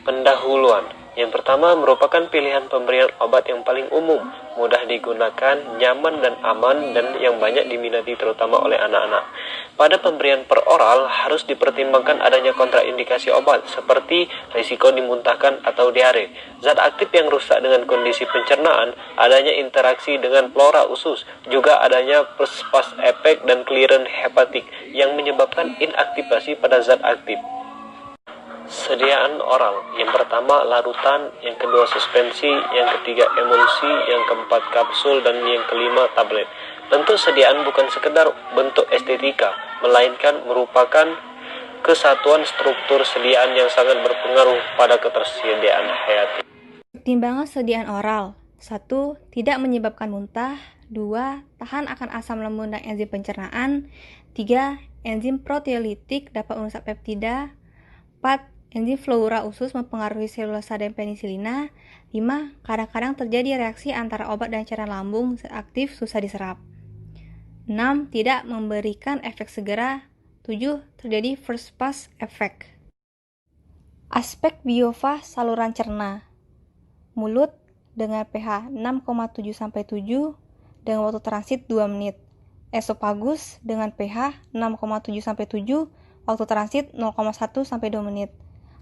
Pendahuluan. Yang pertama merupakan pilihan pemberian obat yang paling umum, mudah digunakan, nyaman dan aman, dan yang banyak diminati terutama oleh anak-anak. Pada pemberian per oral harus dipertimbangkan adanya kontraindikasi obat, seperti risiko dimuntahkan atau diare, zat aktif yang rusak dengan kondisi pencernaan, adanya interaksi dengan flora usus, juga adanya pas efek dan clearance hepatik yang menyebabkan inaktivasi pada zat aktif. Sediaan oral. Yang pertama larutan, yang kedua suspensi, yang ketiga emulsi, yang keempat kapsul, dan yang kelima tablet. Tentu sediaan bukan sekedar bentuk estetika, melainkan merupakan kesatuan struktur sediaan yang sangat berpengaruh pada ketersediaan hayati. Pertimbangan sediaan oral. 1. Tidak menyebabkan muntah. 2. Tahan akan asam lambung dan enzim pencernaan. 3. Enzim proteolitik dapat merusak peptida. 4. Enzim flora usus mempengaruhi selulosa dan penisilina. 5. Kadang-kadang terjadi reaksi antara obat dan cairan lambung aktif susah diserap. 6. Tidak memberikan efek segera. 7. Terjadi first pass effect. Aspek biofas saluran cerna. Mulut dengan pH 6,7-7 dengan waktu transit 2 menit. Esofagus dengan pH 6,7-7, waktu transit 0,1-2 menit.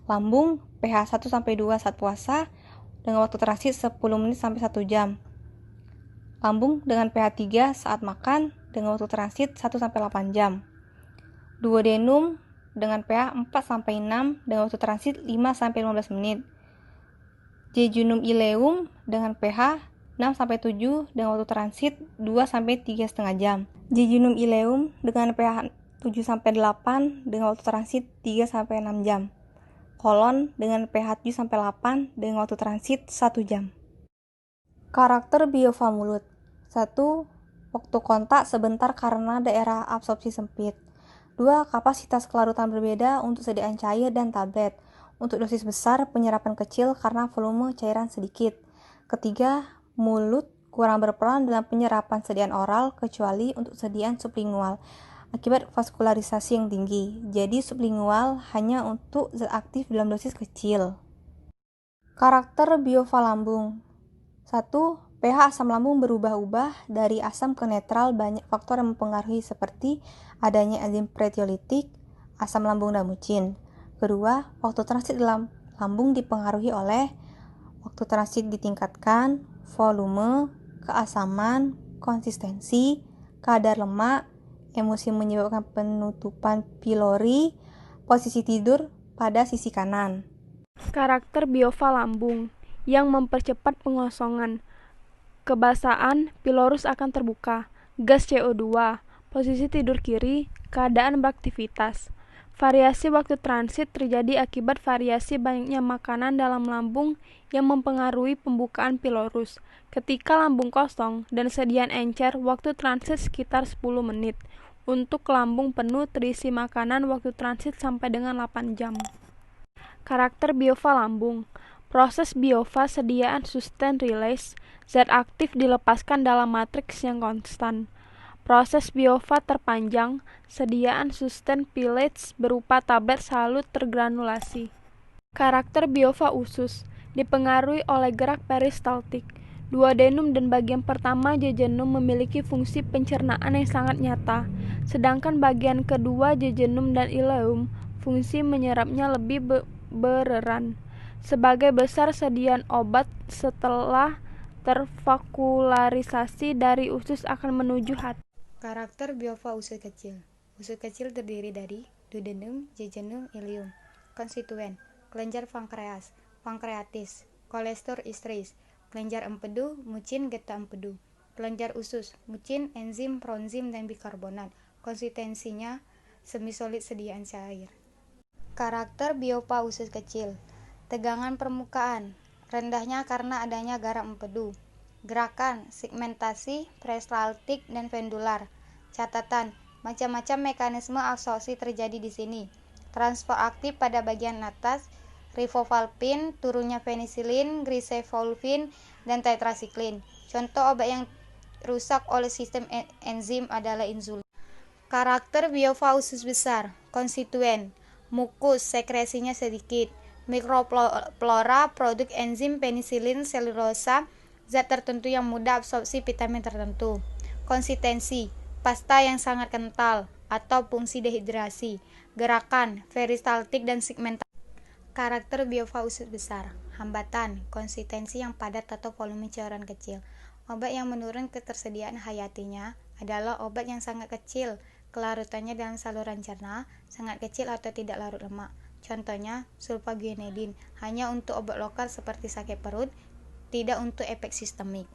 Lambung pH 1-2 saat puasa dengan waktu transit 10 menit sampai 1 jam. Lambung dengan pH 3 saat makan dengan waktu transit 1-8 jam. Duodenum dengan pH 4-6 dengan waktu transit 5-15 menit. Jejunum ileum dengan pH 6-7 dengan waktu transit 2-3,5 jam. Jejunum ileum dengan pH 7-8 dengan waktu transit 3-6 jam. Kolon dengan pH 7-8 dengan waktu transit 1 jam. Karakter biofa mulut. 1. Waktu kontak sebentar karena daerah absorpsi sempit. 2. Kapasitas kelarutan berbeda untuk sediaan cair dan tablet. Untuk dosis besar, penyerapan kecil karena volume cairan sedikit. Ketiga, mulut kurang berperan dalam penyerapan sediaan oral kecuali untuk sediaan sublingual akibat vaskularisasi yang tinggi. Jadi sublingual hanya untuk zat aktif dalam dosis kecil. Karakter biofa lambung. 1. pH asam lambung berubah-ubah dari asam ke netral. Banyak faktor yang mempengaruhi seperti adanya enzim proteolitik, asam lambung dan mucin. Kedua, waktu transit dalam lambung dipengaruhi oleh waktu transit ditingkatkan, volume, keasaman, konsistensi, kadar lemak, emosi menyebabkan penutupan pilori, posisi tidur pada sisi kanan. Karakter biofa lambung yang mempercepat pengosongan. Kebasaan, pilorus akan terbuka. Gas CO2, posisi tidur kiri, keadaan beraktivitas. Variasi waktu transit terjadi akibat variasi banyaknya makanan dalam lambung yang mempengaruhi pembukaan pilorus. Ketika lambung kosong dan sediaan encer, waktu transit sekitar 10 menit. Untuk lambung penuh terisi makanan, waktu transit sampai dengan 8 jam. Karakter biofa lambung. Proses biofa sediaan sustain release, zat aktif dilepaskan dalam matriks yang konstan. Proses biofa terpanjang, sediaan sustain pellets berupa tablet selalu tergranulasi. Karakter biofa usus dipengaruhi oleh gerak peristaltik. Duodenum dan bagian pertama jejunum memiliki fungsi pencernaan yang sangat nyata, sedangkan bagian kedua jejunum dan ileum fungsi menyerapnya lebih bereran. Sebagai besar sediaan obat setelah tervaskularisasi dari usus akan menuju hati. Karakter biofa usus kecil. Usus kecil terdiri dari duodenum, jejunum, ileum. Konstituen: kelenjar pankreas, pankreatis, kolestor istris, kelenjar empedu, mucin, getah empedu. Kelenjar usus: mucin, enzim, proenzim, dan bikarbonat. Konsistensinya semisolid sediaan cair. Karakter biofa usus kecil. Tegangan permukaan: rendahnya karena adanya garam empedu. Gerakan: segmentasi, peristaltik, dan pendular. Catatan: macam-macam mekanisme absorpsi terjadi di sini. Transport aktif pada bagian atas, rifampicin, turunnya penisilin, glycyrrhizolfin, dan tetrasiklin. Contoh obat yang rusak oleh sistem enzim adalah insulin. Karakter biofa usus besar. Konstituen: mukus, sekresinya sedikit. Mikroflora produk enzim penisilin selulosa, zat tertentu yang mudah absorpsi vitamin tertentu. Konsistensi, pasta yang sangat kental atau fungsi dehidrasi. Gerakan, peristaltik dan segmentasi. Karakter biofa usus besar. Hambatan, konsistensi yang padat atau volume cairan kecil. Obat yang menurun ketersediaan hayatinya adalah obat yang sangat kecil, kelarutannya dalam saluran cerna, sangat kecil atau tidak larut lemak. Contohnya, sulfaguanidin, hanya untuk obat lokal seperti sakit perut, tidak untuk efek sistemik.